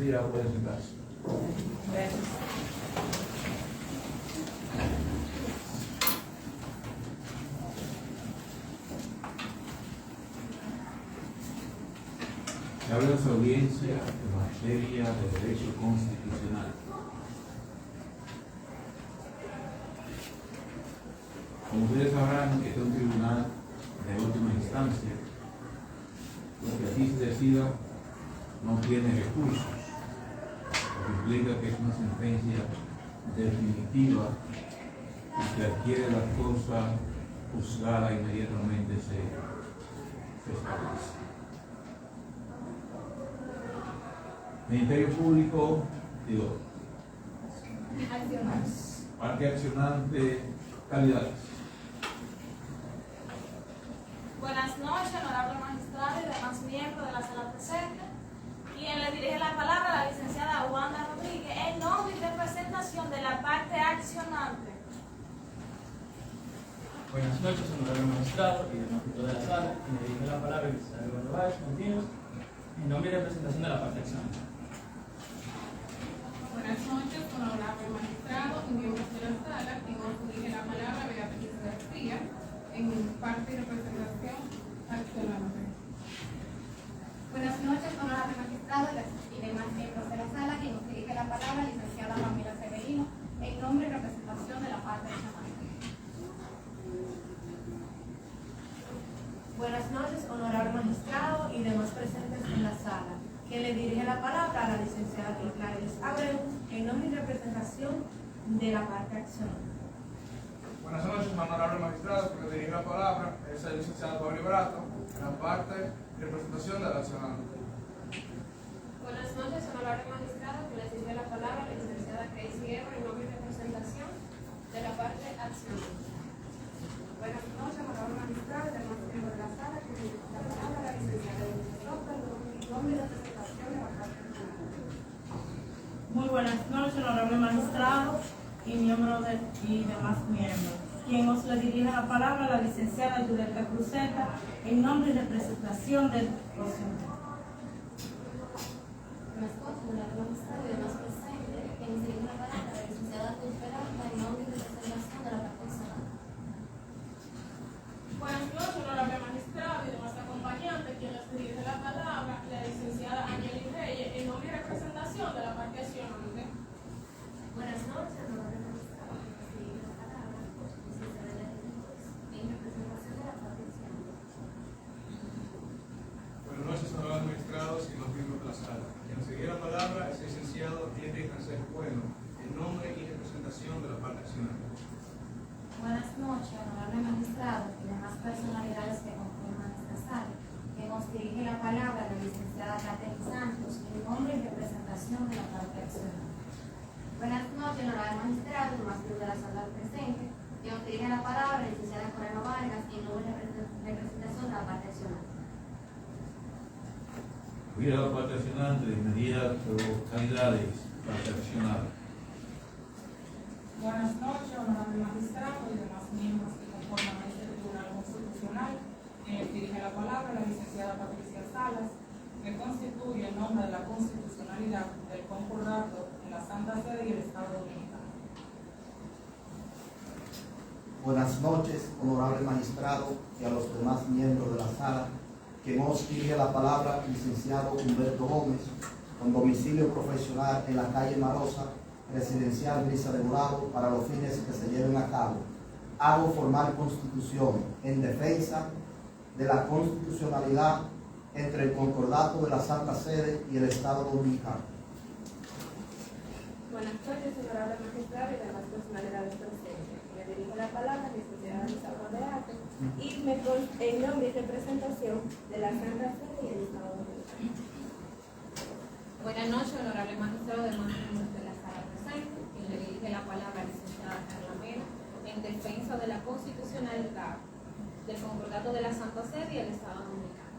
días, pueden sentarse. Gracias. Se abre la audiencia en materia de derecho constitucional. Como ustedes sabrán, este es un tribunal de última instancia. Lo que aquí se decida no tiene recursos, lo que implica que es una sentencia definitiva y que adquiere la cosa juzgada inmediatamente se establece. Ministerio Público, parte accionante, calidades. Buenas noches, honorable magistrado y demás miembros de la sala presente. Quien le dirige la palabra a la licenciada Wanda Rodríguez en nombre y representación de la parte accionante. Buenas noches, honorable magistrado y demás miembros de la sala. Quien le dirige la palabra el licenciado Eduardo Báez, continuos, en nombre y representación de la parte accionante. Buenas noches, honorable magistrado y miembros de la sala, quien os dirige la palabra Beatriz García, en parte y representación accionante. Buenas noches, honorable magistrado y demás miembros de la sala, quien nos dirige la palabra, licenciada Pamela Severino, en nombre y representación de la parte accionante. Buenas noches, honorable magistrado y demás presentes en la sala. Quien le dirige la palabra a la licenciada Clarice Abreu, en nombre y representación de la parte accionante. Buenas noches, honorable magistrado, que le dirige la palabra es el licenciado Pablo Brato, en la parte de representación de la accionante. Buenas noches, honorable magistrado, que le dirige la palabra la licenciada Grace Guerra, en nombre y representación de la parte accionante. Buenas noches, honorable magistrado y demás miembros de la sala, que le dirige la palabra a la licenciada Edith Soto, en nombre y representación de la parte accionante. Muy buenas noches, honorable magistrado y demás miembros. Quien os le dirige la palabra, la licenciada Julieta Cruzeta, en nombre y representación del procedimiento. Buenas noches, honorable magistrado y demás presentes, quien nos dirige la palabra la licenciada Cruz Peralta, en nombre y representación de la parte accionante. Buenas noches, honorable magistrado y demás acompañantes, quien les dirige la palabra la licenciada Angeli Reyes, en nombre y representación de la parte accionante. Buenas noches, honorable magistrado, que nos dirige la palabra licenciada Elena López, en representación de la parte accionante. Buenas noches, honorables magistrados y los miembros de la sala. Quien nos dirige la palabra es el licenciado Henry Francés Bueno, en nombre y representación de la parte accionante. Buenas noches, honorable magistrado y demás personalidades que conforman esta sala. Que nos dirige la palabra la licenciada Catherine Santos, en nombre y representación de la parte accionante. Buenas noches, honorable magistrado y demás miembros de la sala presente. Que nos dirige la palabra la licenciada Coreno Vargas, en nombre y representación de la parte accionante. Mira la parte accionante de inmediato, calidades, parte accionada. Buenas noches, honorable magistrado y demás miembros que conforman este Tribunal Constitucional. Quien les dirige la palabra la licenciada Patricia Salas, que constituye en nombre de la constitucionalidad del concordato en la Santa Sede y el Estado Dominicano. Buenas noches, honorable magistrado y a los demás miembros de la sala. Que nos dirige la palabra licenciado Humberto Gómez, con domicilio profesional en la calle Marosa, residencial Brisa de Dorado, para los fines que se lleven a cabo. Hago formal constitución en defensa de la constitucionalidad entre el concordato de la Santa Sede y el Estado Dominicano. Buenas noches, honorable magistrado y demás personalidades presentes. Me dirijo la palabra a la licenciada Isabel de Arte y en nombre y representación de la Santa Sede y el Estado Dominicano. Buenas noches, honorable magistrado de demás miembros de la sala presente. Quien le dirige la palabra a la licenciada Carla Mena en defensa de la constitucionalidad del concordato de la Santa Sede y el Estado Dominicano.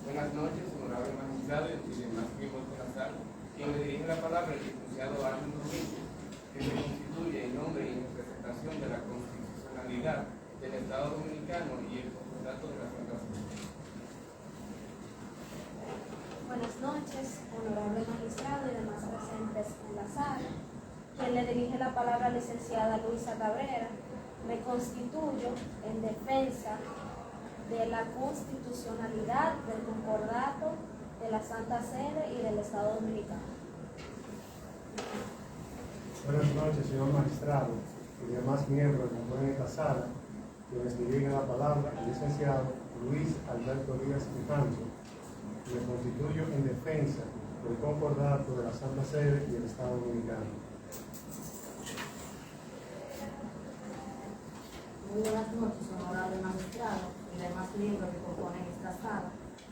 Buenas noches, honorable magistrado y demás miembros de la sala. Quien le dirige la palabra el licenciado Arlen Domínguez, que se constituye en nombre y en representación de la constitucionalidad del Estado Dominicano y el concordato de la Santa Sede. Buenas noches, noches, honorable magistrado y demás presentes en la sala. Quien le dirige la palabra a la licenciada Luisa Cabrera. Me constituyo en defensa de la constitucionalidad del concordato de la Santa Sede y del Estado Dominicano. Buenas noches, señor magistrado y demás miembros que componen esta sala, quienes dirigen la palabra al licenciado Luis Alberto Díaz Infanzo. Me constituyo en defensa del concordato de la Santa Sede y el Estado Dominicano. Muy buenas noches, honorable magistrado y demás miembros que componen esta sala.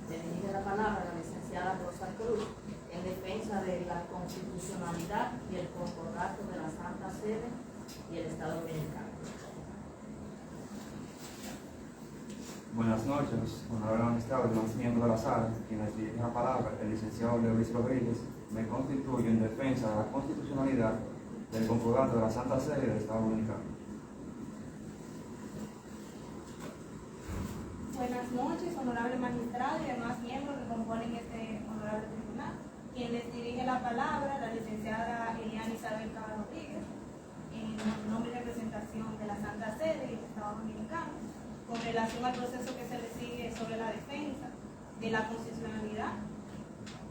Me dirige la palabra la licenciada Rosa Cruz en defensa de la constitucionalidad y el concordato de la Santa Sede y el Estado Dominicano. Buenas noches, honorable magistrado y demás miembros de la sala. Quienes dirigen la palabra, el licenciado Luis Rodríguez. Me constituyo en defensa de la constitucionalidad del concordato de la Santa Sede y del Estado Dominicano. Buenas noches, honorable magistrado y demás miembros que componen este honorable tribunal. Quien les dirige la palabra, la licenciada Eliana Isabel Cabal Rodríguez, en nombre y representación de la Santa Sede y del Estado Dominicano, con relación al proceso que se le sigue sobre la defensa de la constitucionalidad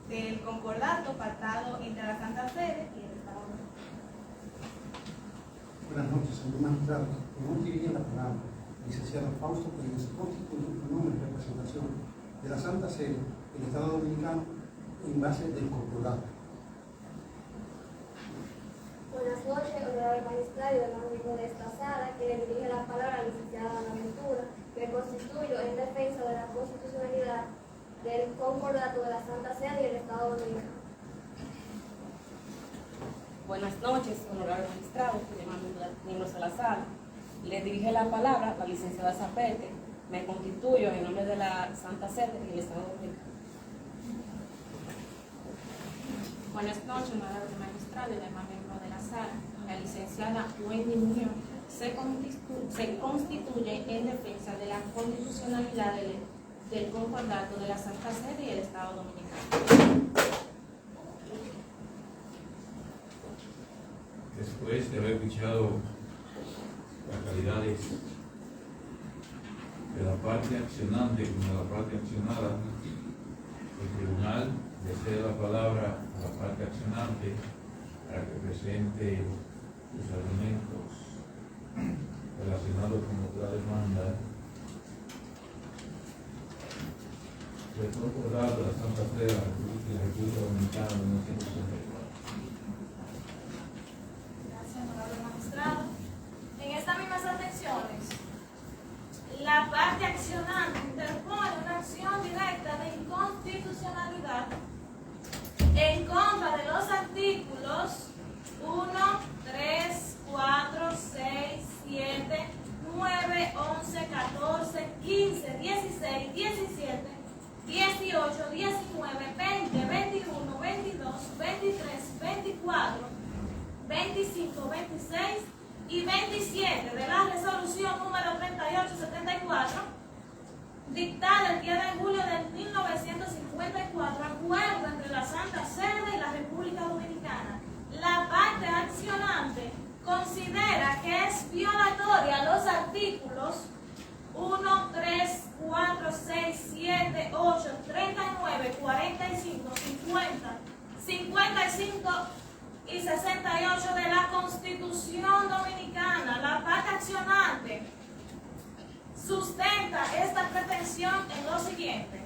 del concordato pactado entre la Santa Sede y el Estado Dominicano. Buenas noches, señor magistrado. Quien dirige la palabra, licenciado Fausto Pérez, se constituye en nombre y representación de la Santa Sede y el Estado Dominicano en base del concordato. Buenas noches, honorable magistrado y demás miembros de esta sala, que le dirige la palabra a la licenciada Ana Ventura. Me constituyo en defensa de la constitucionalidad del concordato de la Santa Sede y el Estado Dominicano. Buenas noches, honorable magistrado y demás miembros de la sala. Le dirige la palabra la licenciada Zapete. Me constituyo en nombre de la Santa Sede y el Estado Dominicano. Buenas noches, honorable magistrado y demás miembros de la sala. La licenciada Wendy Muñoz se constituye en defensa de la constitucionalidad del concordato de la Santa Sede y el Estado Dominicano. Después de haber escuchado las calidades de la parte accionante como de la parte accionada, el tribunal le cede la palabra a la parte accionante para que presente sus argumentos relacionados con otra demanda del concordato de la Santa Sede de la República Dominicana de 1964. Gracias, honorable magistrado. En estas mismas atenciones, la parte accionante interpone una acción directa de inconstitucionalidad en contra de los artículos 1, 3, 4, 6, 7, 9, 11, 14, 15, 16, 17, 18, 19, 20, 21, 22, 23, 24, 25, 26 y 27 de la resolución número 3874, dictada el 10 de julio de 1954, acuerdo entre la Santa Sede y la República Dominicana. La parte accionante considera que es violatoria a los artículos 1, 3, 4, 6, 7, 8, 39, 45, 50, 55 y 68 de la Constitución Dominicana. La parte accionante sustenta esta pretensión en lo siguiente.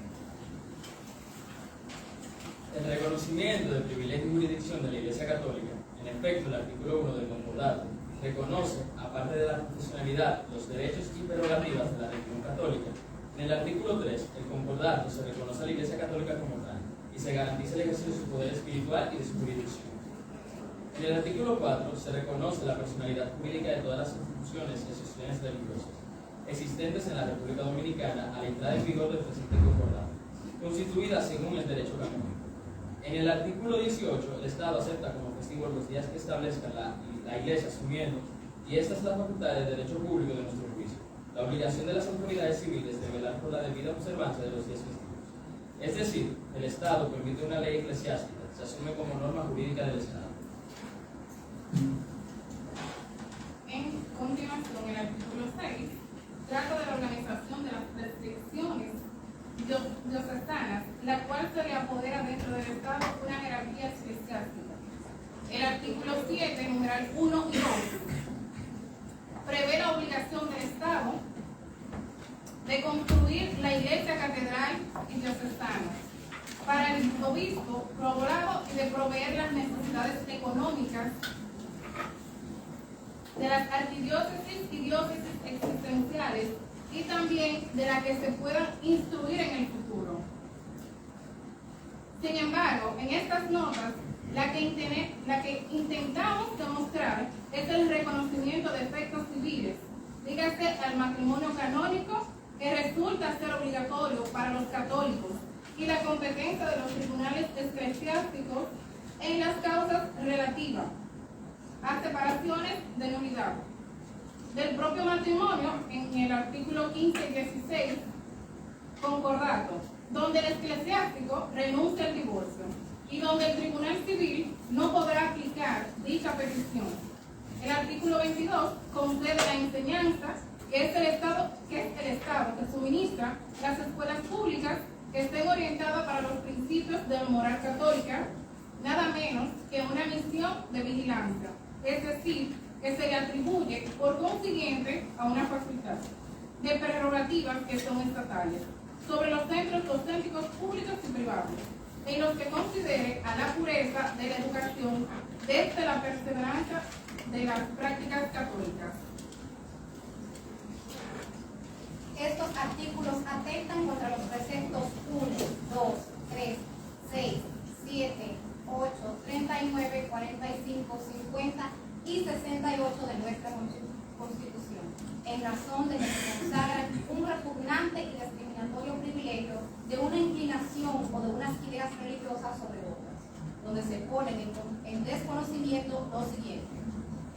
El reconocimiento del privilegio y jurisdicción de la Iglesia Católica, en efecto, el artículo 1 del concordato reconoce, aparte de la profesionalidad, los derechos y prerrogativas de la religión católica. En el artículo 3, el concordato se reconoce a la Iglesia Católica como tal y se garantiza el ejercicio de su poder espiritual y de su jurisdicción. En el artículo 4 se reconoce la personalidad jurídica de todas las instituciones y asociaciones religiosas existentes en la República Dominicana a la entrada en vigor del presente concordato, constituidas según el derecho canónico. En el artículo 18, el Estado acepta como festivos los días que establezca la Iglesia, asumiendo, y esta es la facultad del derecho público de nuestro juicio, la obligación de las autoridades civiles de velar por la debida observancia de los días festivos. Es decir, el Estado permite una ley eclesiástica, se asume como norma jurídica del Estado. En continuación, el artículo 6 trata de la organización de las restricciones diocesanas, la cual se le apodera dentro del Estado una jerarquía eclesiástica. El artículo 7, numeral 1 y 2, prevé la obligación del Estado de construir la iglesia catedral y diocesana para el obispo corroborado y de proveer las necesidades económicas de las arquidiócesis y diócesis existenciales y también de las que se puedan instruir en el futuro. Sin embargo, en estas notas, la que intentamos demostrar es el reconocimiento de efectos civiles, dígase al matrimonio canónico, que resulta ser obligatorio para los católicos, y la competencia de los tribunales eclesiásticos en las causas relativas a separaciones de nulidad. Del propio matrimonio, en el artículo 15 y 16, concordato, donde el eclesiástico renuncia al divorcio y donde el tribunal civil no podrá aplicar dicha petición. El artículo 22 concede la enseñanza, que es el Estado que suministra las escuelas públicas que estén orientadas para los principios de la moral católica, nada menos que una misión de vigilancia, es decir, que se le atribuye por consiguiente a una facultad de prerrogativas que son estatales sobre los centros docénticos públicos y privados, en los que considere a la pureza de la educación desde la perseverancia de las prácticas católicas. Estos artículos atentan contra los preceptos 1, 2, 3, 6, 7, 8, 39, 45, 50 y 68 de nuestra Constitución, en razón de que se consagra un repugnante y discriminatorio privilegio de una inclinación o de unas ideas religiosas sobre otras, donde se ponen en desconocimiento lo siguiente.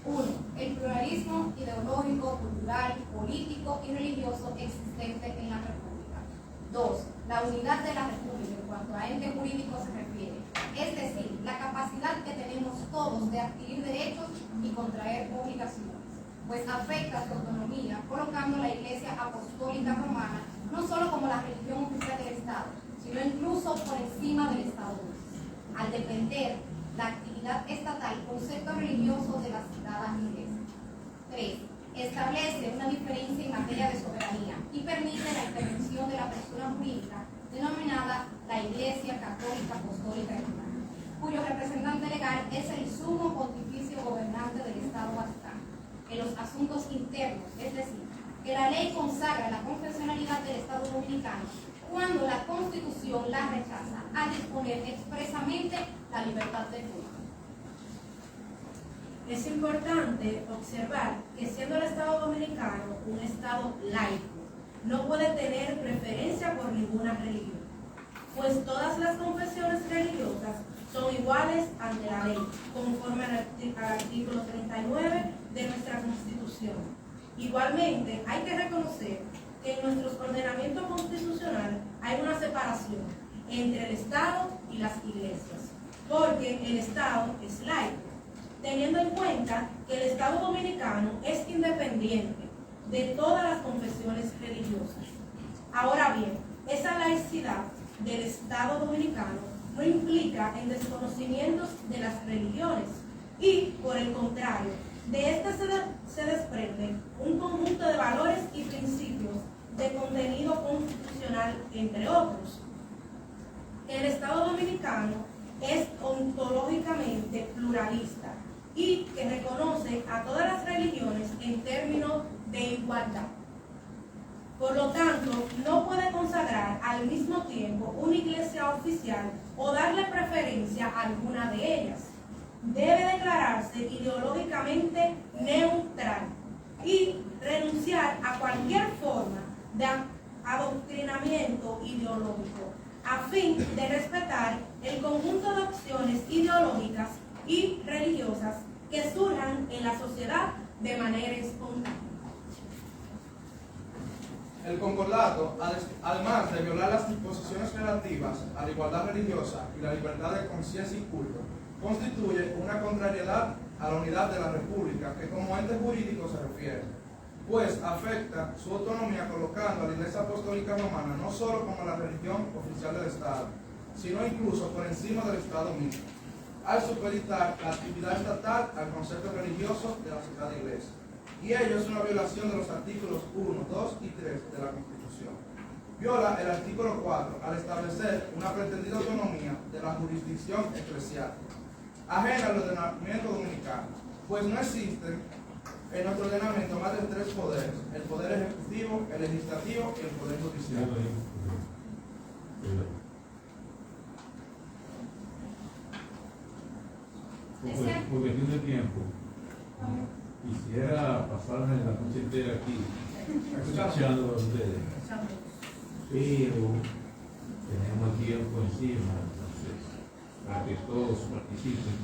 1. El pluralismo ideológico, cultural, político y religioso existente en la República. 2. La unidad de la República en cuanto a ente jurídico se refiere, es decir, la capacidad que tenemos todos de adquirir derechos y contraer obligaciones, pues afecta a su autonomía, colocando la Iglesia Apostólica Romana no solo como la religión oficial del Estado, sino incluso por encima del Estado mismo, al depender la actividad estatal, concepto religioso de la citada Iglesia. 3. Establece una diferencia en materia de soberanía y permite la intervención de la persona jurídica denominada la Iglesia Católica Apostólica Romana, cuyo representante legal es el sumo pontificio gobernante del Estado Vaticano en los asuntos internos, es decir, que la ley consagra la confesionalidad del Estado Dominicano cuando la Constitución la rechaza a disponer expresamente la libertad de culto. Es importante observar que siendo el Estado Dominicano un Estado laico, no puede tener preferencia por ninguna religión, pues todas las confesiones religiosas son iguales ante la ley, conforme al artículo 39 de nuestra Constitución. Igualmente, hay que reconocer que en nuestro ordenamiento constitucional hay una separación entre el Estado y las iglesias, porque el Estado es laico, teniendo en cuenta que el Estado Dominicano es independiente de todas las confesiones religiosas. Ahora bien, esa laicidad del Estado Dominicano no implica en desconocimientos de las religiones y, por el contrario, de este se desprende un conjunto de valores y principios de contenido constitucional, entre otros. El Estado Dominicano es ontológicamente pluralista y que reconoce a todas las religiones en términos de igualdad. Por lo tanto, no puede consagrar al mismo tiempo una iglesia oficial o darle preferencia a alguna de ellas. Debe declararse ideológicamente neutral y renunciar a cualquier forma de adoctrinamiento ideológico, a fin de respetar el conjunto de opciones ideológicas y religiosas que surjan en la sociedad de manera espontánea. El concordato, además de violar las disposiciones relativas a la igualdad religiosa y la libertad de conciencia y culto, constituye una contrariedad a la unidad de la República que como ente jurídico se refiere, pues afecta su autonomía colocando a la Iglesia Apostólica Romana no solo como la religión oficial del Estado, sino incluso por encima del Estado mismo, al supeditar la actividad estatal al concepto religioso de la Sagrada Iglesia. Y ello es una violación de los artículos 1, 2 y 3 de la Constitución. Viola el artículo 4 al establecer una pretendida autonomía de la jurisdicción eclesiástica, ajena al ordenamiento dominicano, pues no existen en nuestro ordenamiento más de 3 poderes: el poder ejecutivo, el legislativo y el poder judicial. Por cuestión de tiempo, quisiera pasarme la noche entera aquí escuchando a ustedes, pero tenemos el tiempo encima, entonces, para que todos participen.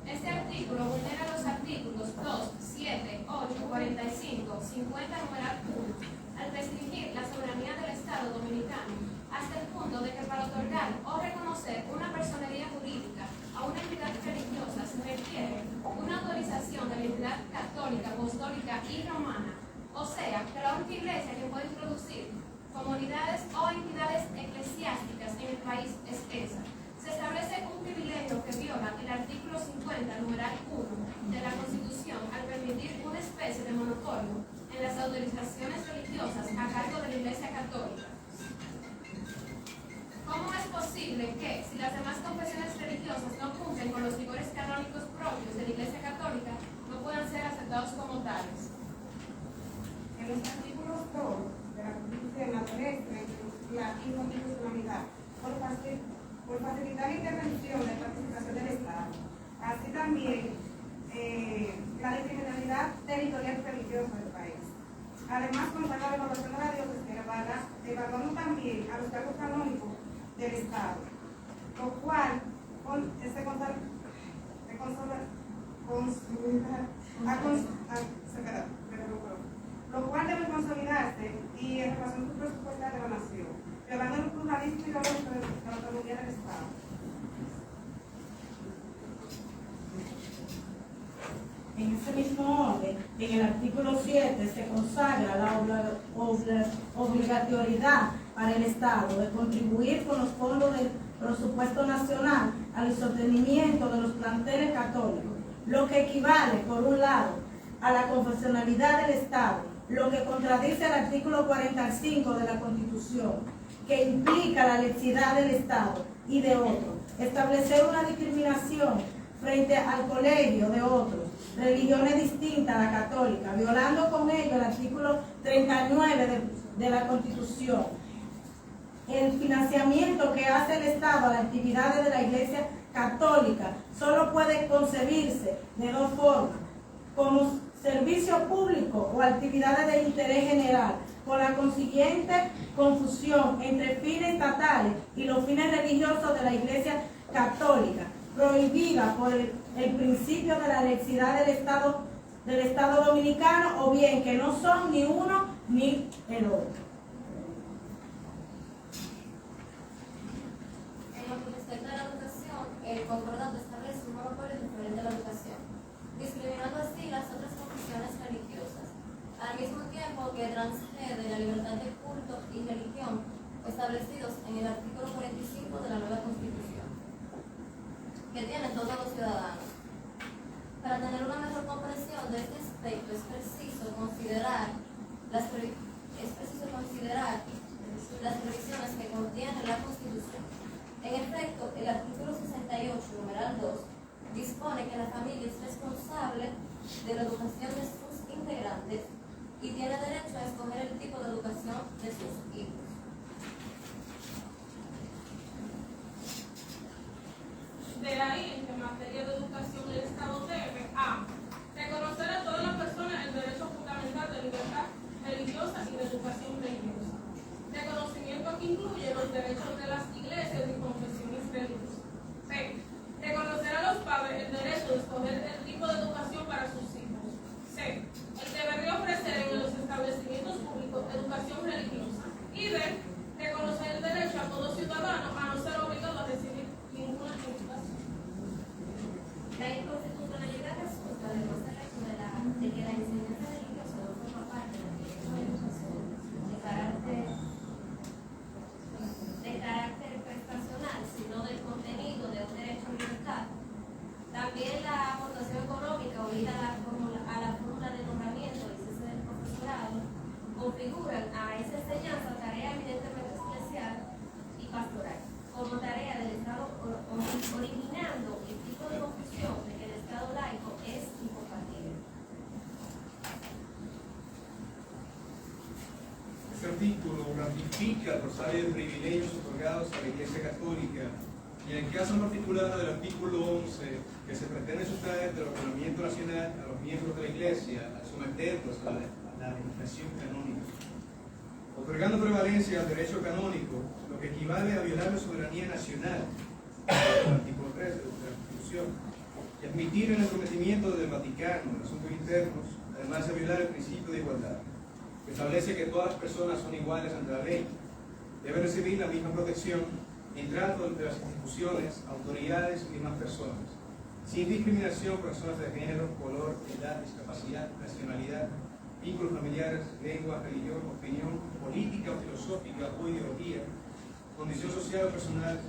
Este artículo vulnera los artículos 2, 7, 8, 45, 50 numeral 1 al restringir la soberanía del Estado dominicano hasta el punto de que para otorgar o reconocer una personería jurídica a una entidad religiosa se requiere una autorización de la entidad católica, apostólica y romana, o sea, que la única iglesia que puede introducir comunidades o entidades eclesiásticas en el país es esa. Se establece un privilegio que viola el artículo 50, numeral 1 de la Constitución al permitir una especie de monopolio en las autorizaciones religiosas a cargo de la Iglesia Católica. ¿Cómo es posible que, si las demás confesiones religiosas no cumplen con los rigores canónicos propios de la Iglesia Católica, no puedan ser aceptados como tales? En los artículos 2 de la Constitución establece la inconstitucionalidad por facilitar la intervención de participación del Estado, así también la discriminación territorial religiosa del país. Además, consagra la evaluación de la diócesis, evaluando también a los cargos canónicos del Estado, lo cual debe consolidarse y en relación presupuestal de la nación, violando el pluralismo y la autonomía del Estado. En ese mismo orden, en el artículo 7 se consagra la obligatoriedad para el Estado de contribuir con los fondos del presupuesto nacional al sostenimiento de los planteles católicos, lo que equivale, por un lado, a la confesionalidad del Estado, lo que contradice el artículo 45 de la Constitución, que implica la laicidad del Estado, y de otro, establecer una discriminación frente al colegio de otros, religiones distintas a la católica, violando con ello el artículo 39 de la Constitución. El financiamiento que hace el Estado a las actividades de la Iglesia Católica solo puede concebirse de dos formas: como servicio público o actividades de interés general, con la consiguiente confusión entre fines estatales y los fines religiosos de la Iglesia Católica, prohibida por el principio de la laicidad del Estado dominicano, o bien que no son ni uno ni el otro. En lo que respecta a la educación, el concordato establece un monopolio diferente a la educación, discriminando así las otras confesiones religiosas, al mismo tiempo que transgrede la libertad de culto y religión establecidos en el artículo 45 de la nueva Constitución, que tienen todos los ciudadanos. Para tener una mejor comprensión de este aspecto es preciso considerar las previsiones que contiene la Constitución. En efecto, el artículo 68, numeral 2, dispone que la familia es responsable de la educación de sus integrantes y tiene derecho a escoger el tipo de educación de sus hijos. De ahí, en materia de educación, el Estado debe a reconocer a todas las personas el derecho fundamental de libertad religiosa y de educación religiosa. Reconocimiento que incluye los derechos de las iglesias y confesiones religiosas. B. Reconocer a los padres el derecho de escoger el tipo de educación para sus hijos. C. El deber de ofrecer en los establecimientos artículo ratifica el rosario de privilegios otorgados a la Iglesia Católica y en el caso particular del artículo 11, que se pretende sustraer del ordenamiento nacional a los miembros de la Iglesia, al someterlos a la legislación canónica, otorgando prevalencia al derecho canónico, lo que equivale a violar la soberanía nacional, el artículo 13 de la Constitución, y admitir el entrometimiento del Vaticano en asuntos internos, además de violar el principio de igualdad, que establece que todas las personas son iguales ante la ley, deben recibir la misma protección en trato de las instituciones, autoridades y demás personas, sin discriminación por razones de género, color, edad, discapacidad, nacionalidad, vínculos familiares, lengua, religión, opinión política o filosófica o ideología, condición social o personal,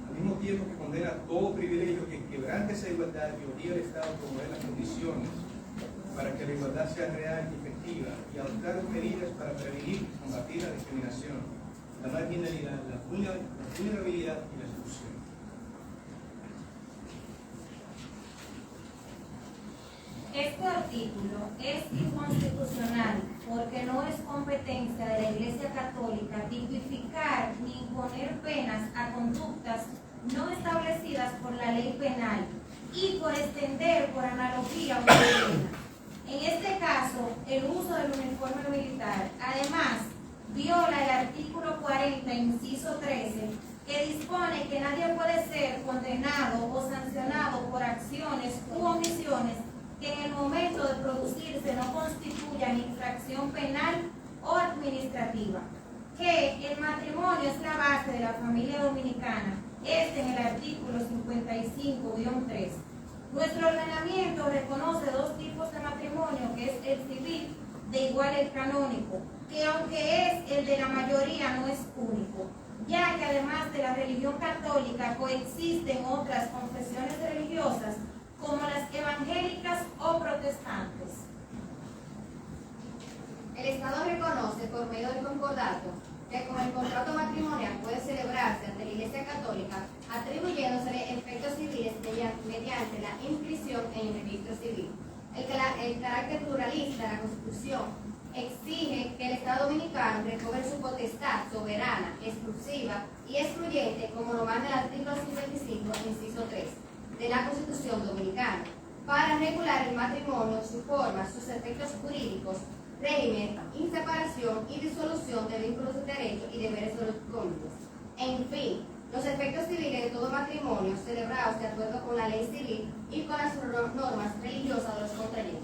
al mismo tiempo que condena todo privilegio que quebrante esa igualdad y obliga al Estado a promover las condiciones para que la igualdad sea real y efectiva y adoptar medidas para prevenir y combatir la discriminación, la marginalidad, la vulnerabilidad y la exclusión. Este artículo es inconstitucional porque no es competencia de la Iglesia Católica tipificar ni imponer penas a conductas no establecidas por la ley penal y por extender por analogía una pena. En este caso, el uso del uniforme militar, además, viola el artículo 40, inciso 13, que dispone que nadie puede ser condenado o sancionado por acciones u omisiones que en el momento de producirse no constituyan infracción penal o administrativa. Que el matrimonio es la base de la familia dominicana, en el artículo 55-3. Nuestro ordenamiento reconoce dos tipos de matrimonio, que es el civil, de igual el canónico, que aunque es el de la mayoría, no es único, ya que además de la religión católica coexisten otras confesiones religiosas, como las evangélicas o protestantes. El Estado reconoce por medio del concordato que con el contrato matrimonial puede celebrarse ante la Iglesia Católica, atribuyéndosele efectos civiles mediante la inscripción en el registro civil. El carácter pluralista de la Constitución exige que el Estado dominicano recobre su potestad soberana, exclusiva y excluyente, como lo manda el artículo 55, inciso 3 de la Constitución dominicana, para regular el matrimonio, su forma, sus efectos jurídicos, régimen, inseparación y disolución de vínculos de derecho y deberes de los cónyuges. En fin, los efectos civiles de todo matrimonio celebrados de acuerdo con la ley civil y con las normas religiosas de los contrayentes.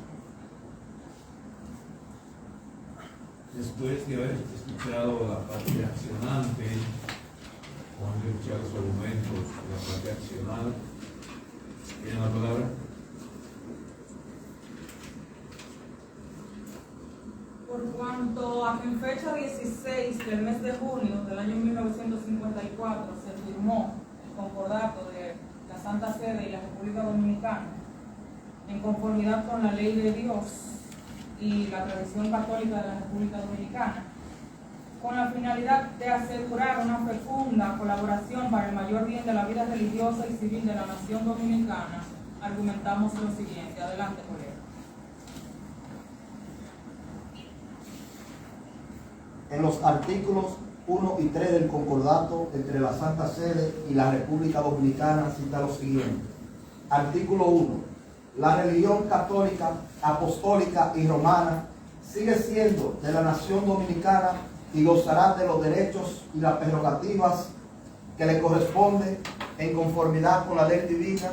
Después de haber escuchado la parte accionante, o han escuchado los argumentos de la parte accional, ¿tienen la palabra? Por cuanto a que en fecha 16 del mes de junio del año 1954 se firmó el concordato de la Santa Sede y la República Dominicana, en conformidad con la ley de Dios y la tradición católica de la República Dominicana, con la finalidad de asegurar una fecunda colaboración para el mayor bien de la vida religiosa y civil de la nación dominicana, argumentamos lo siguiente. Adelante, colega. En los artículos 1 y 3 del concordato entre la Santa Sede y la República Dominicana cita lo siguiente. Artículo 1. La religión católica, apostólica y romana sigue siendo de la nación dominicana y gozará de los derechos y las prerrogativas que le corresponden en conformidad con la ley divina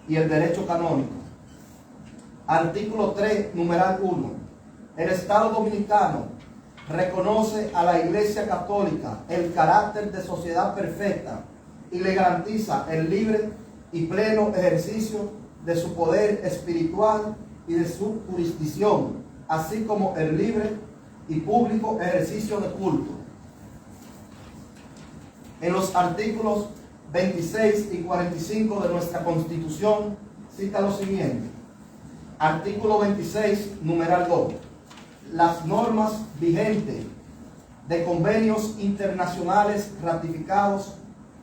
y el derecho canónico. Artículo 3, numeral 1. El Estado dominicano reconoce a la Iglesia Católica el carácter de sociedad perfecta y le garantiza el libre y pleno ejercicio de su poder espiritual y de su jurisdicción, así como el libre y público ejercicio de culto. En los artículos 26 y 45 de nuestra Constitución cita lo siguiente. Artículo 26, numeral 2. Las normas vigentes de convenios internacionales ratificados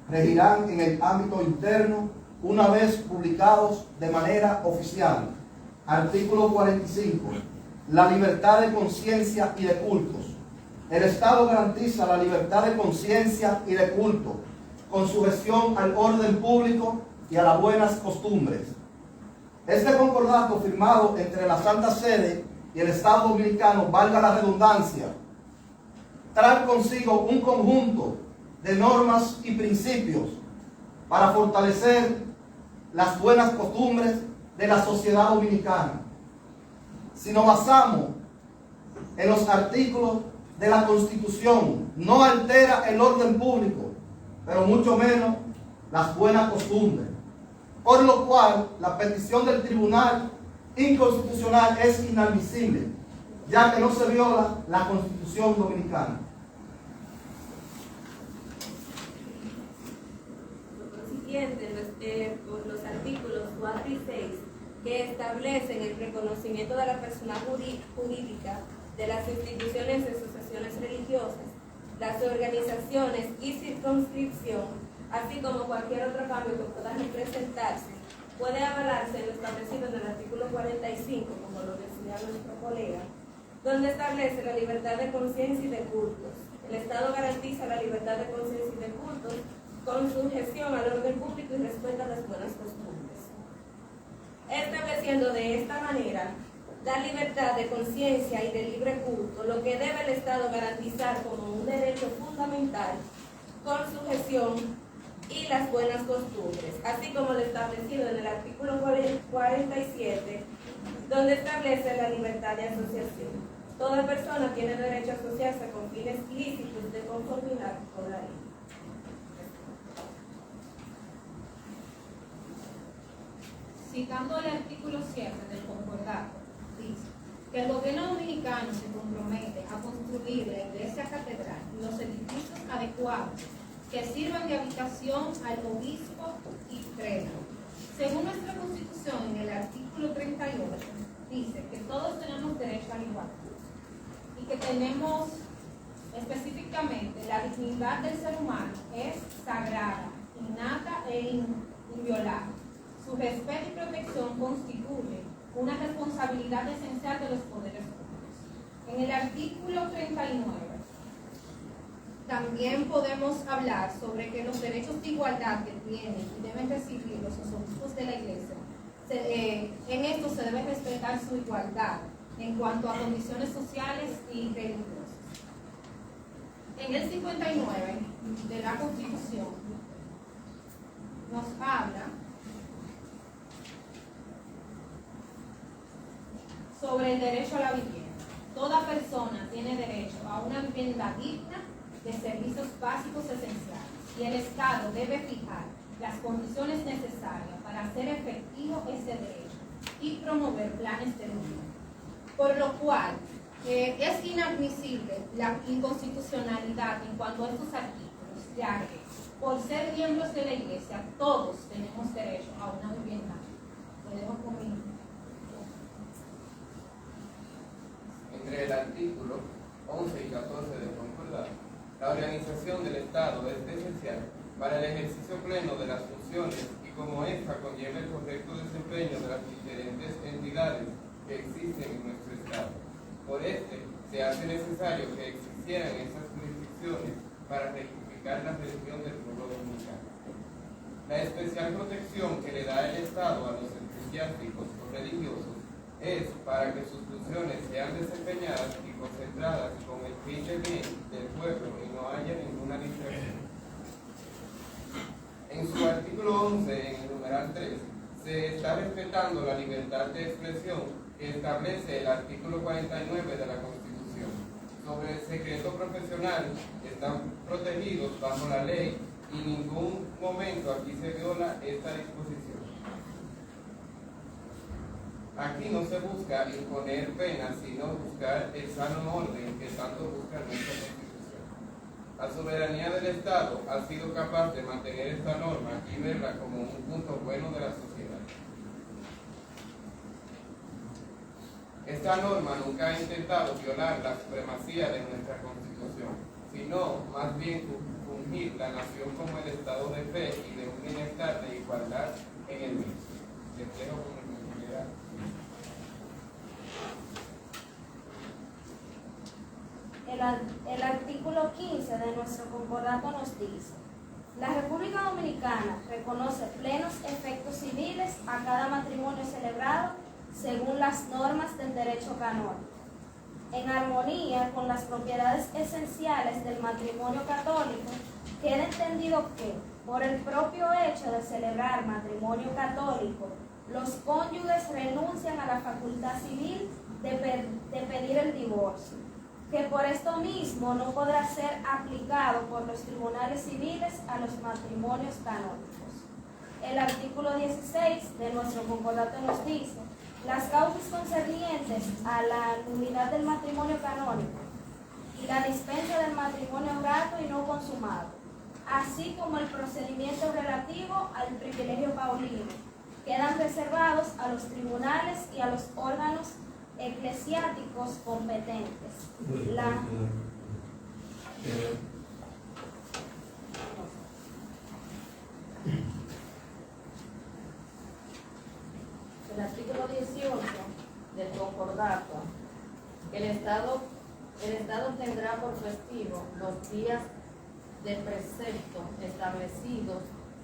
regirán en el ámbito interno una vez publicados de manera oficial. Artículo 45. La libertad de conciencia y de cultos. El Estado garantiza la libertad de conciencia y de culto, con sujeción al orden público y a las buenas costumbres. Este concordato firmado entre la Santa Sede y el Estado Dominicano, valga la redundancia, trae consigo un conjunto de normas y principios para fortalecer las buenas costumbres de la sociedad dominicana. Si nos basamos en los artículos de la Constitución, no altera el orden público, pero mucho menos las buenas costumbres. Por lo cual, la petición del Tribunal Inconstitucional es inadmisible, ya que no se viola la Constitución Dominicana. Los artículos 4 y 6 que establecen el reconocimiento de la persona jurídica de las instituciones y asociaciones religiosas, las organizaciones y circunscripción, así como cualquier otro cambio que pueda representarse, puede avalarse en lo establecido en el artículo 45, como lo decía nuestro colega, donde establece la libertad de conciencia y de cultos. El Estado garantiza la libertad de conciencia y de cultos con sujeción al orden público y respeta las buenas costumbres. Estableciendo de esta manera la libertad de conciencia y de libre culto, lo que debe el Estado garantizar como un derecho fundamental, con sujeción y las buenas costumbres, así como lo establecido en el artículo 47, donde establece la libertad de asociación. Toda persona tiene derecho a asociarse con fines lícitos de conformidad con la ley. Citando el artículo 7 del concordato, dice que el gobierno dominicano se compromete a construir la iglesia catedral y los edificios adecuados que sirvan de habitación al obispo y prelado. Según nuestra Constitución, en el artículo 38, dice que todos tenemos derecho a la igualdad y que tenemos específicamente la dignidad del ser humano es sagrada, innata e inviolable. Su respeto y protección constituye una responsabilidad esencial de los poderes públicos. En el artículo 39 también podemos hablar sobre que los derechos de igualdad que tienen y deben recibir los obispos de la Iglesia, en esto se debe respetar su igualdad en cuanto a condiciones sociales y religiosas. En el 59 de la Constitución nos habla sobre el derecho a la vivienda. Toda persona tiene derecho a una vivienda digna de servicios básicos esenciales y el Estado debe fijar las condiciones necesarias para hacer efectivo ese derecho y promover planes de vivienda. Por lo cual, es inadmisible la inconstitucionalidad en cuanto a estos artículos, ya que por ser miembros de la Iglesia todos tenemos derecho a una vivienda. Lo dejo conmigo. Entre el artículo 11 y 14 del concordato, la organización del Estado es esencial para el ejercicio pleno de las funciones y como ésta conlleva el correcto desempeño de las diferentes entidades que existen en nuestro Estado. Por se hace necesario que existieran esas jurisdicciones para rectificar la religión del pueblo dominicano. La especial protección que le da el Estado a los eclesiásticos o religiosos es para que sus funciones sean desempeñadas y concentradas con el fin de bien del pueblo y no haya ninguna distracción. En su artículo 11, en el numeral 3, se está respetando la libertad de expresión que establece el artículo 49 de la Constitución. Sobre el secreto profesional están protegidos bajo la ley y en ningún momento aquí se viola esta disposición. Aquí no se busca imponer penas, sino buscar el sano orden que tanto busca nuestra Constitución. La soberanía del Estado ha sido capaz de mantener esta norma y verla como un punto bueno de la sociedad. Esta norma nunca ha intentado violar la supremacía de nuestra Constitución, sino más bien fungir la nación como el estado de fe y de un bienestar de igualdad en el mismo. Les dejo con el general. El concordato nos dice: la República Dominicana reconoce plenos efectos civiles a cada matrimonio celebrado según las normas del derecho canónico, en armonía con las propiedades esenciales del matrimonio católico. Queda entendido que, por el propio hecho de celebrar matrimonio católico, los cónyuges renuncian a la facultad civil de pedir el divorcio, que por esto mismo no podrá ser aplicado por los tribunales civiles a los matrimonios canónicos. El artículo 16 de nuestro concordato nos dice: las causas concernientes a la nulidad del matrimonio canónico y la dispensa del matrimonio grato y no consumado, así como el procedimiento relativo al privilegio paulino, quedan reservados a los tribunales y a los órganos eclesiásticos competentes. El artículo 18 del concordato: el Estado tendrá por festivo los días de precepto establecidos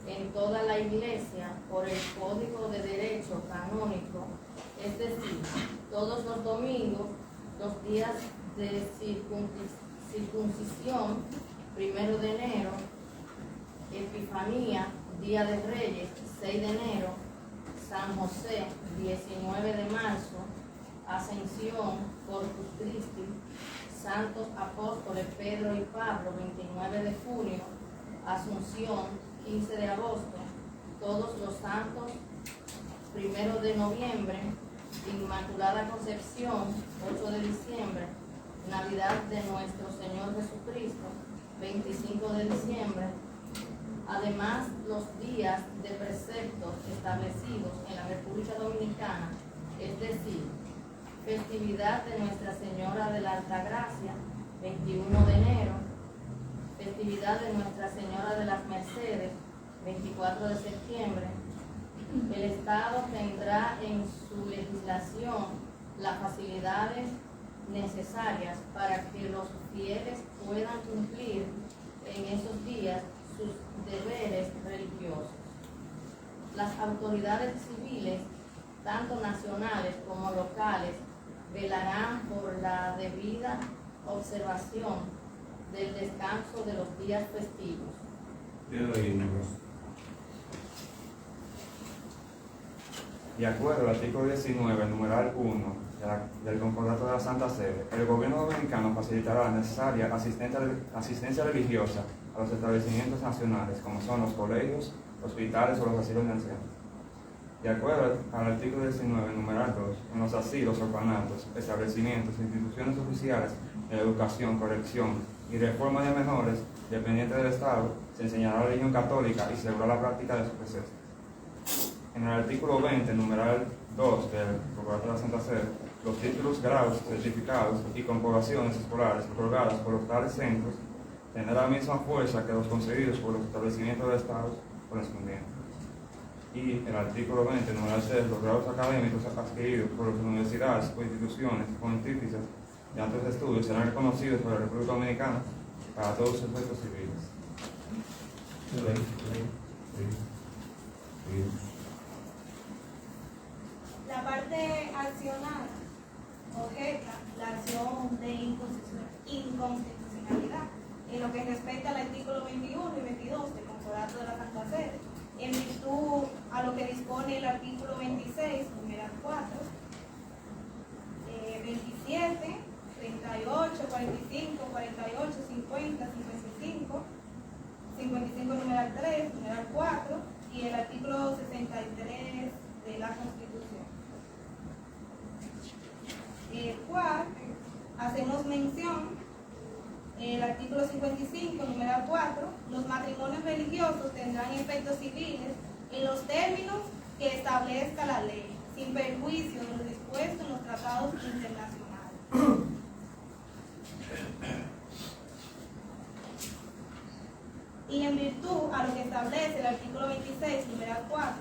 en toda la Iglesia por el Código de Derecho Canónico, es decir, todos los domingos, los días de circuncisión, 1 de enero, Epifanía, Día de Reyes, 6 de enero, San José, 19 de marzo, Ascensión, Corpus Christi, Santos Apóstoles Pedro y Pablo, 29 de junio, Asunción, 15 de agosto, Todos los Santos, 1 de noviembre, Inmaculada Concepción, 8 de diciembre, Navidad de nuestro Señor Jesucristo, 25 de diciembre. Además, los días de preceptos establecidos en la República Dominicana, es decir, festividad de Nuestra Señora de la Altagracia, 21 de enero, festividad de Nuestra Señora de las Mercedes, 24 de septiembre. El Estado tendrá en su legislación las facilidades necesarias para que los fieles puedan cumplir en esos días sus deberes religiosos. Las autoridades civiles, tanto nacionales como locales, velarán por la debida observación del descanso de los días festivos. De acuerdo al artículo 19, numeral 1 del Concordato de la Santa Sede, el Gobierno Dominicano facilitará la necesaria asistencia religiosa a los establecimientos nacionales, como son los colegios, hospitales o los asilos de ancianos. De acuerdo al artículo 19, numeral 2, en los asilos, orfanatos, establecimientos e instituciones oficiales de educación, corrección y reforma de menores dependientes del Estado, se enseñará la religión católica y se regulará la práctica de su precepto. En el artículo 20, numeral 2 del Concordato de la Santa Sede, los títulos, grados, certificados y comprobaciones escolares otorgadas por los tales centros tendrán la misma fuerza que los concedidos por los establecimientos del Estado correspondientes. Y el artículo 20, numeral 3, los grados académicos adquiridos por las universidades o instituciones pontificias de altos estudios serán reconocidos por la República Dominicana para todos los efectos civiles. La parte accionada objeta la acción de inconstitucionalidad en lo que respecta al artículo 21 y 22 del Concordato de la Santa Sede, en virtud a lo que dispone el artículo 26, numeral 4, 27, 38, 45, 48, 50, 55, 55 numeral 3, numeral 4 y el artículo 63 de la Constitución. El cual hacemos mención, el artículo 55, numeral 4, los matrimonios religiosos tendrán efectos civiles en los términos que establezca la ley, sin perjuicio de lo dispuesto en los tratados internacionales. Y en virtud a lo que establece el artículo 26, numeral 4,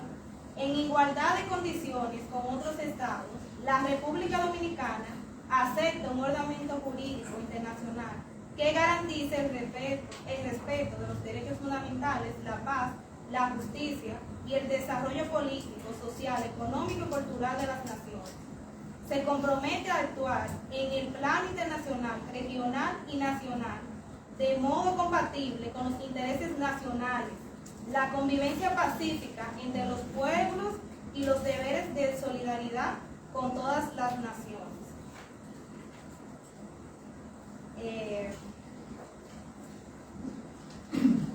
en igualdad de condiciones con otros estados, la República Dominicana acepta un ordenamiento jurídico internacional que garantice el respeto de los derechos fundamentales, la paz, la justicia y el desarrollo político, social, económico y cultural de las naciones. Se compromete a actuar en el plano internacional, regional y nacional, de modo compatible con los intereses nacionales, la convivencia pacífica entre los pueblos y los deberes de solidaridad con todas las naciones.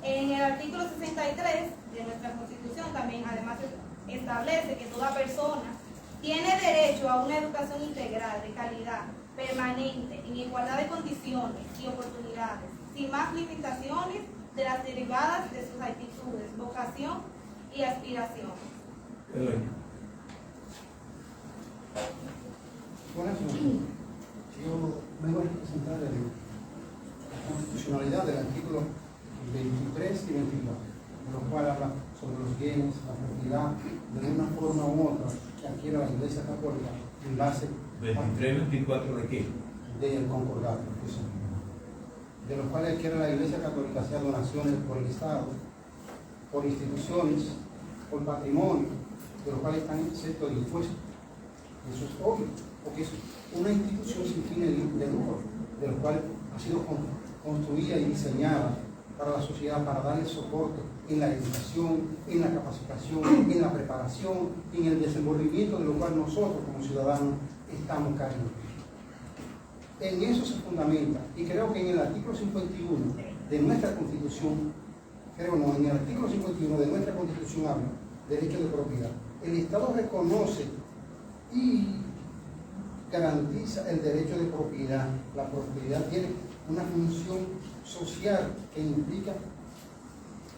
En el artículo 63 de nuestra Constitución también además establece que toda persona tiene derecho a una educación integral, de calidad, permanente, en igualdad de condiciones y oportunidades, sin más limitaciones de las derivadas de sus actitudes, vocación y aspiraciones. Buenas noches. Yo vengo a representar la constitucionalidad del artículo 23 y 24, de lo cual habla sobre los bienes, la propiedad, de una forma u otra que adquiere la Iglesia Católica en base 23, 24 de qué? Del concordato, de los cuales adquiere la Iglesia Católica, sea donaciones por el Estado, por instituciones, por patrimonio, de los cuales están exentos de impuestos. Eso es obvio, porque es una institución sin fines de lucro, de lo cual ha sido construida y diseñada para la sociedad, para darle soporte en la educación, en la capacitación, en la preparación, en el desenvolvimiento de lo cual nosotros como ciudadanos estamos cayendo. En eso se fundamenta, y creo que en el artículo 51 de nuestra Constitución, en el artículo 51 de nuestra Constitución habla de derecho de propiedad. El Estado reconoce y garantiza el derecho de propiedad. La propiedad tiene una función social que implica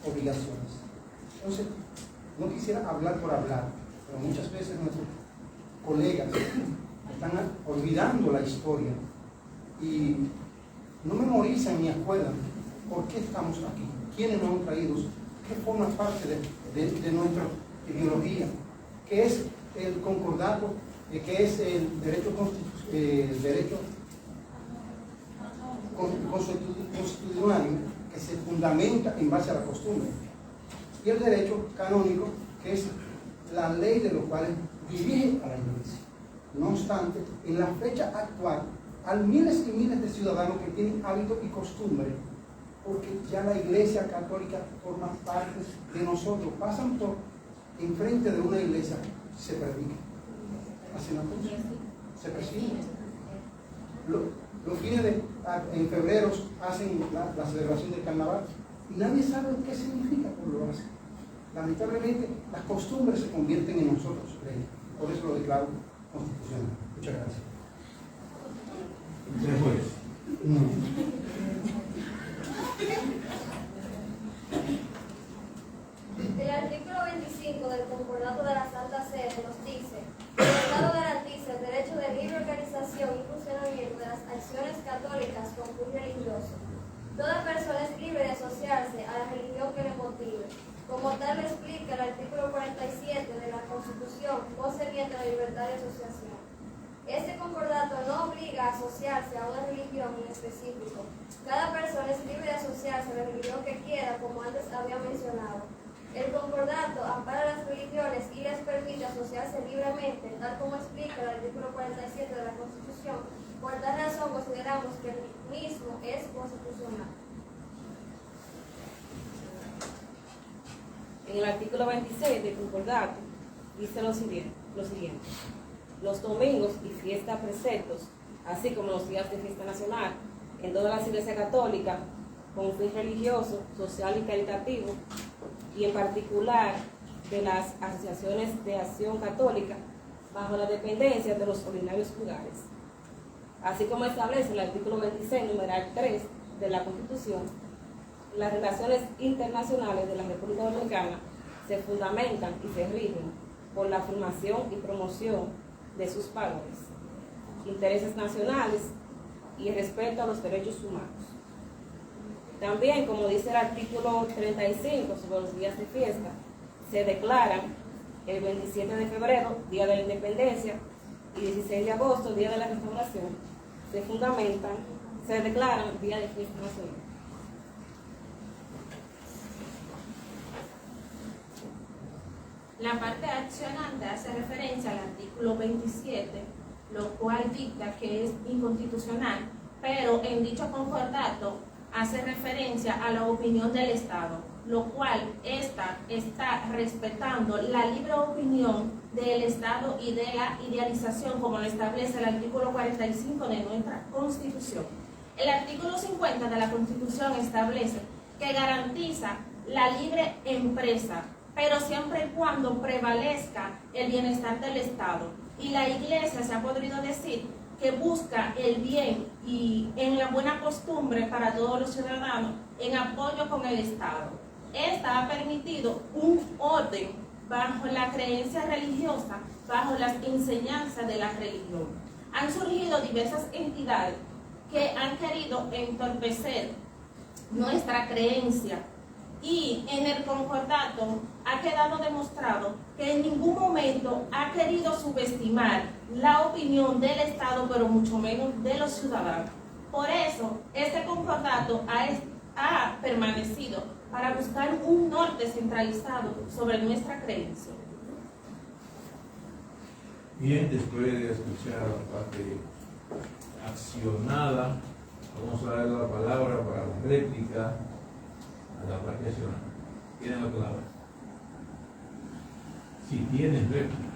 obligaciones. Entonces, no quisiera hablar por hablar, pero muchas veces nuestros colegas están olvidando la historia y no memorizan ni acuerdan por qué estamos aquí, quiénes nos han traído, qué forma parte de nuestra ideología, qué es el concordato, qué es el derecho constitucional que se fundamenta en base a la costumbre, y el derecho canónico, que es la ley de los cuales dirige a la Iglesia. No obstante, en la fecha actual hay miles y miles de ciudadanos que tienen hábitos y costumbres, porque ya la Iglesia Católica forma parte de nosotros, pasan por enfrente de una iglesia, se predica, hacen la cosa, se persiguen. Los fines en febrero hacen la celebración del carnaval y nadie sabe qué significa cuando lo hacen. Lamentablemente las costumbres se convierten en nosotros, por eso lo declaro constitucional. Muchas gracias. El artículo 25 del Concordato de la Santa Sede nos dice que el Estado garantiza el derecho de libre organización y funcionamiento de las acciones católicas con fin religioso. Toda persona es libre de asociarse a la religión que le motive. Como tal lo explica el artículo 47 de la Constitución concerniente a la libertad de asociación. Este concordato no obliga a asociarse a una religión en específico. Cada persona es libre de asociarse a la religión que quiera, como antes había mencionado. El concordato ampara las religiones y les permite asociarse libremente, tal como explica el artículo 47 de la Constitución. Por tal razón consideramos que el mismo es constitucional. En el artículo 26 del concordato dice lo siguiente: los domingos y fiestas preceptos, así como los días de fiesta nacional, en todas las iglesias católicas, con fin religioso, social y caritativo, y en particular de las asociaciones de acción católica, bajo la dependencia de los ordinarios lugares. Así como establece el artículo 26, numeral 3 de la Constitución, las relaciones internacionales de la República Dominicana se fundamentan y se rigen por la afirmación y promoción de sus valores, intereses nacionales y el respeto a los derechos humanos. También, como dice el artículo 35 sobre los días de fiesta, se declaran el 27 de febrero, Día de la Independencia, y 16 de agosto, Día de la Restauración, se fundamentan, se declaran día de fiesta nacional. La parte accionante hace referencia al artículo 27, lo cual dicta que es inconstitucional, pero en dicho concordato hace referencia a la opinión del Estado, lo cual está respetando la libre opinión del Estado y de la idealización, como lo establece el artículo 45 de nuestra Constitución. El artículo 50 de la Constitución establece que garantiza la libre empresa, pero siempre y cuando prevalezca el bienestar del Estado. Y la Iglesia, se ha podido decir, que busca el bien y en la buena costumbre para todos los ciudadanos en apoyo con el Estado. Esta ha permitido un orden bajo la creencia religiosa, bajo las enseñanzas de la religión. Han surgido diversas entidades que han querido entorpecer nuestra creencia, y en el concordato ha quedado demostrado que en ningún momento ha querido subestimar la opinión del Estado, pero mucho menos de los ciudadanos. Por eso, este concordato ha permanecido para buscar un norte centralizado sobre nuestra creencia. Bien, después de escuchar la parte accionada, vamos a dar la palabra para la réplica a la parte accionada. Tienen la palabra. Si tienen réplica.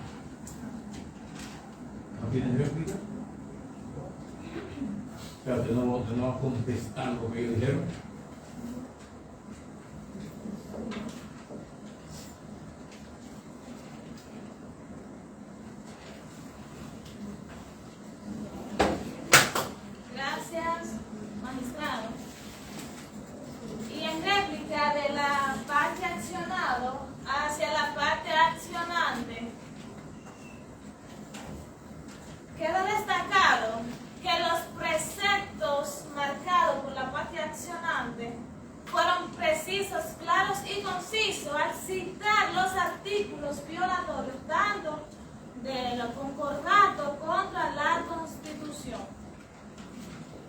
¿No tienen réplica? O sea, usted no va a contestar lo que ellos dijeron. Gracias, magistrado. Y en réplica de la parte accionado hacia la parte accionante, queda destacado que los preceptos marcados por la parte accionante fueron precisos, claros y concisos al citar los artículos violatorios tanto del concordato contra la Constitución.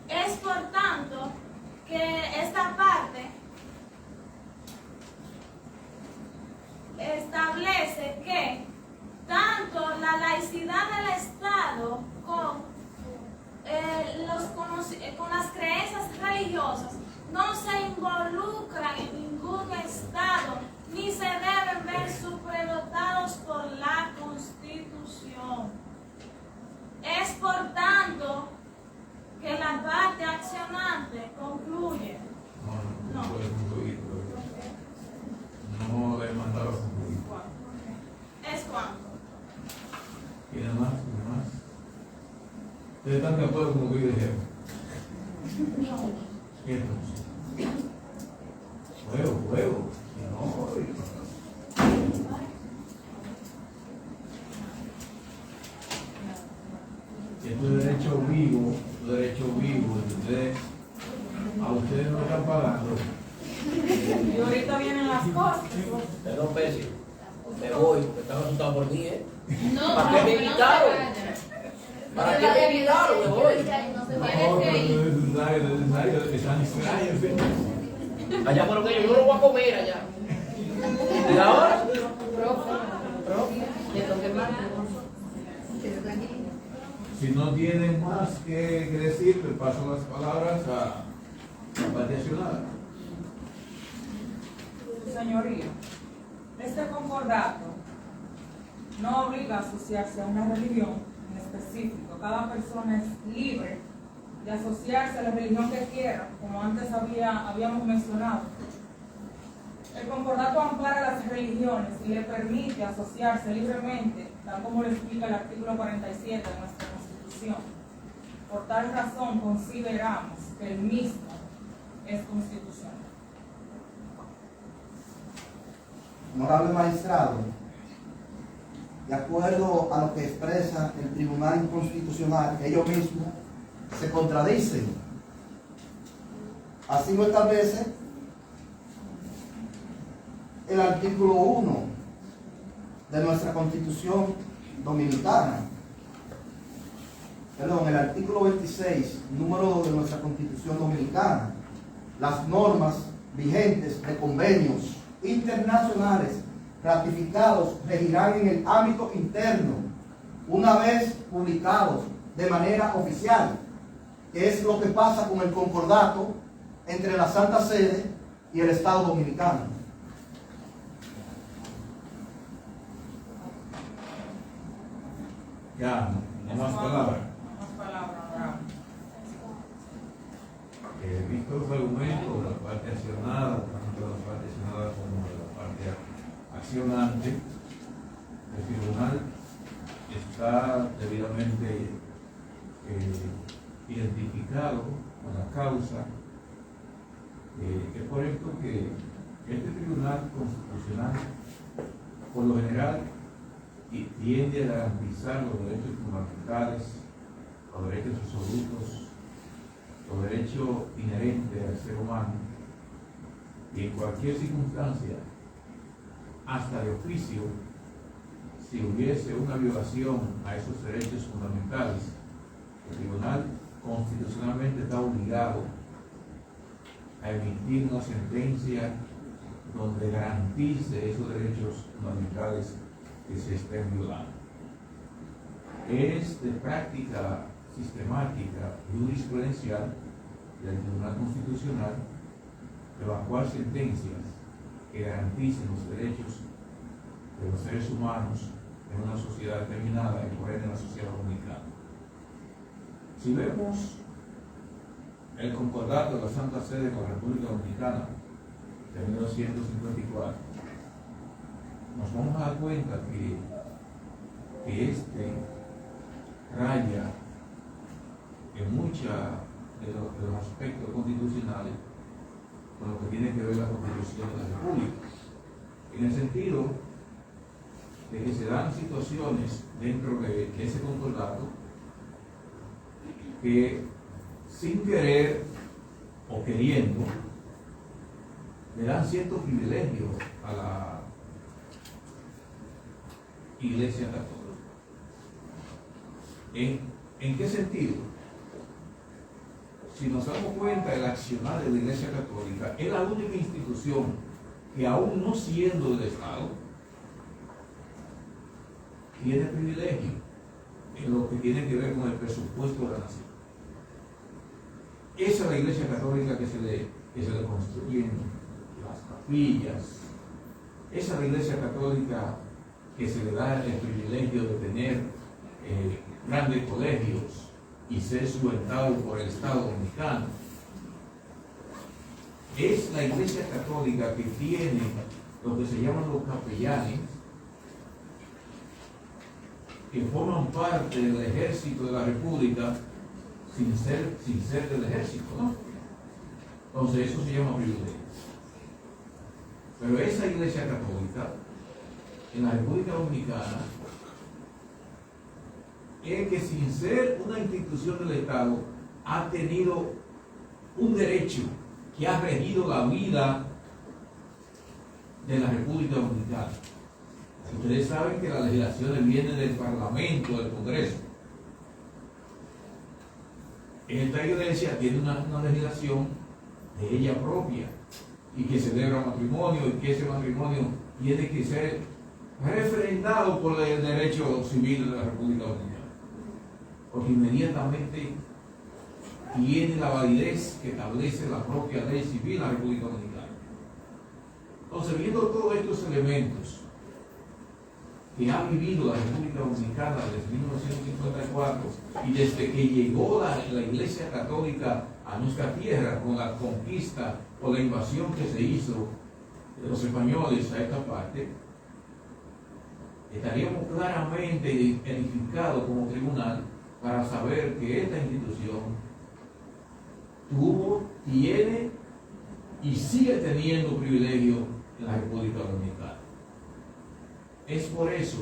Es por tanto que esta parte establece que tanto la laicidad del Estado con las creencias religiosas no se involucran en ningún Estado ni se deben ver supledotados por la Constitución. Es por tanto que la parte accionante concluye. No puede concluir. No le he mandado a concluir. ¿Es cuánto? ¿Tiene más? ¿Tiene más? ¿Ustedes están de acuerdo con lo que yo dijeron? ¿Qué entonces? Juego. Esto es derecho vivo, entonces a ustedes no están pagando. Y ahorita vienen las cosas. Perdón, Percy, me voy, me están asustado por mí, ¿eh? No, ¿Para qué me invitaron? ¿Para qué me invitaron? Me voy. No es necesario, están extraños. Allá por aquello, yo no lo voy a comer allá. ¿Y ahora? Si no tienen más que decir, le paso las palabras a la parte accionada. Señoría, este concordato no obliga a asociarse a una religión en específico. Cada persona es libre de asociarse a la religión que quiera, como antes habíamos mencionado. El concordato ampara las religiones y le permite asociarse libremente, tal como lo explica el artículo 47 de nuestra Constitución. Por tal razón consideramos que el mismo es constitucional. Honorable magistrado, de acuerdo a lo que expresa el Tribunal Constitucional, ellos mismos se contradicen. Así lo establece el artículo 1 de nuestra Constitución Dominicana. el artículo 26, número 2 de nuestra Constitución Dominicana, las normas vigentes de convenios internacionales ratificados regirán en el ámbito interno una vez publicados de manera oficial, que es lo que pasa con el concordato entre la Santa Sede y el Estado Dominicano. Ya, no más palabras. Visto los argumentos de la parte accionada, tanto de la parte accionada como de la parte accionante, el tribunal está debidamente identificado con la causa. Es por esto que este tribunal constitucional, por lo general, tiende a garantizar los derechos fundamentales, los derechos absolutos, los derechos inherentes al ser humano, y en cualquier circunstancia, hasta de oficio, si hubiese una violación a esos derechos fundamentales, el tribunal constitucionalmente está obligado a emitir una sentencia donde garantice esos derechos fundamentales que se estén violando. Es de práctica sistemática y jurisprudencial del Tribunal Constitucional evacuar sentencias que garanticen los derechos de los seres humanos en una sociedad determinada y por ende en la sociedad dominicana. Si vemos el concordato de la Santa Sede con la República Dominicana de 1954, nos vamos a dar cuenta que este raya en muchos de los aspectos constitucionales con lo que tiene que ver la Constitución de la República, en el sentido de que se dan situaciones dentro de ese concordato que sin querer o queriendo le dan ciertos privilegios a la Iglesia Católica. ¿En qué sentido? Si nos damos cuenta, el accionar de la Iglesia Católica es la única institución que, aún no siendo del Estado, tiene privilegio en lo que tiene que ver con el presupuesto de la nación. Esa es la Iglesia Católica que se le construyen las capillas. Esa es la Iglesia Católica que se le da el privilegio de tener grandes colegios y ser subventado por el Estado Dominicano. Es la Iglesia Católica que tiene lo que se llaman los capellanes, que forman parte del ejército de la República sin ser del ejército, ¿no? Entonces eso se llama privilegio. Pero esa Iglesia Católica en la República Dominicana es que, sin ser una institución del Estado, ha tenido un derecho que ha regido la vida de la República Dominicana. Ustedes saben que las legislaciones vienen del Parlamento, del Congreso. Esta iglesia tiene una legislación de ella propia y que celebra matrimonio, y que ese matrimonio tiene que ser refrendado por el derecho civil de la República Dominicana, porque inmediatamente tiene la validez que establece la propia ley civil de la República Dominicana. Entonces, viendo todos estos elementos que ha vivido la República Dominicana desde 1954 y desde que llegó la Iglesia Católica a nuestra tierra con la conquista o la invasión que se hizo de los españoles a esta parte, estaríamos claramente edificados como tribunal para saber que esta institución tuvo, tiene y sigue teniendo privilegio en la República Dominicana. Es por eso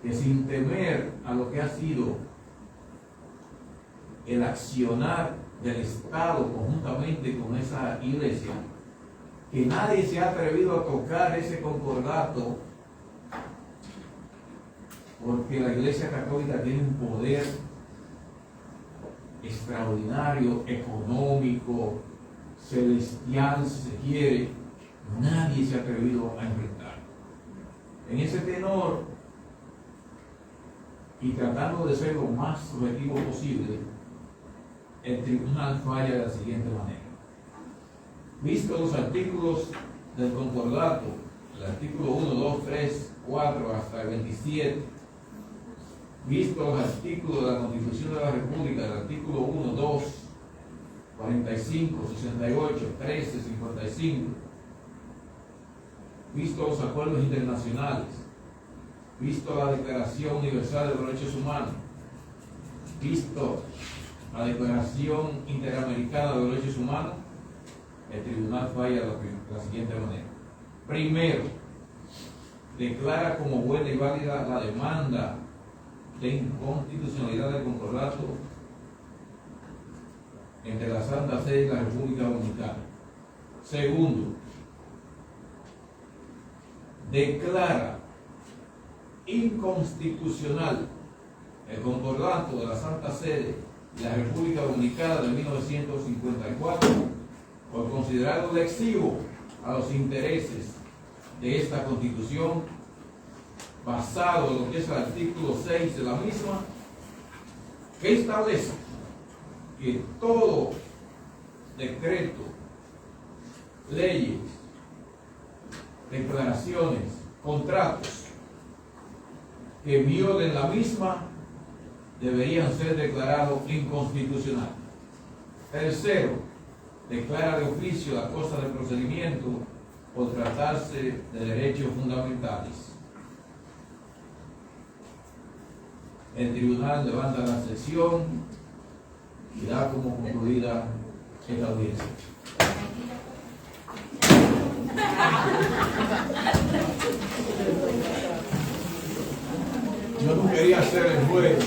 que, sin temer a lo que ha sido el accionar del Estado conjuntamente con esa iglesia, que nadie se ha atrevido a tocar ese concordato, porque la Iglesia Católica tiene un poder extraordinario, económico, celestial, si se quiere, nadie se ha atrevido a enfrentar. En ese tenor, y tratando de ser lo más objetivo posible, el tribunal falla de la siguiente manera. Visto los artículos del concordato, el artículo 1, 2, 3, 4 hasta el 27, visto los artículos de la Constitución de la República, el artículo 1, 2, 45, 68, 13, 55, visto los acuerdos internacionales, visto la Declaración Universal de los Derechos Humanos, visto la Declaración Interamericana de los Derechos Humanos, el tribunal falla de la siguiente manera. Primero, declara como buena y válida la demanda de inconstitucionalidad del concordato entre la Santa Sede y la República Dominicana. Segundo, declara inconstitucional el concordato de la Santa Sede y la República Dominicana de 1954 por considerarlo lesivo a los intereses de esta Constitución, basado en lo que es el artículo 6 de la misma, que establece que todo decreto, leyes, declaraciones, contratos que violen la misma deberían ser declarados inconstitucionales. Tercero, declara de oficio la cosa de procedimiento por tratarse de derechos fundamentales. El tribunal levanta la sesión y da como concluida esta audiencia. Yo no quería ser el juez.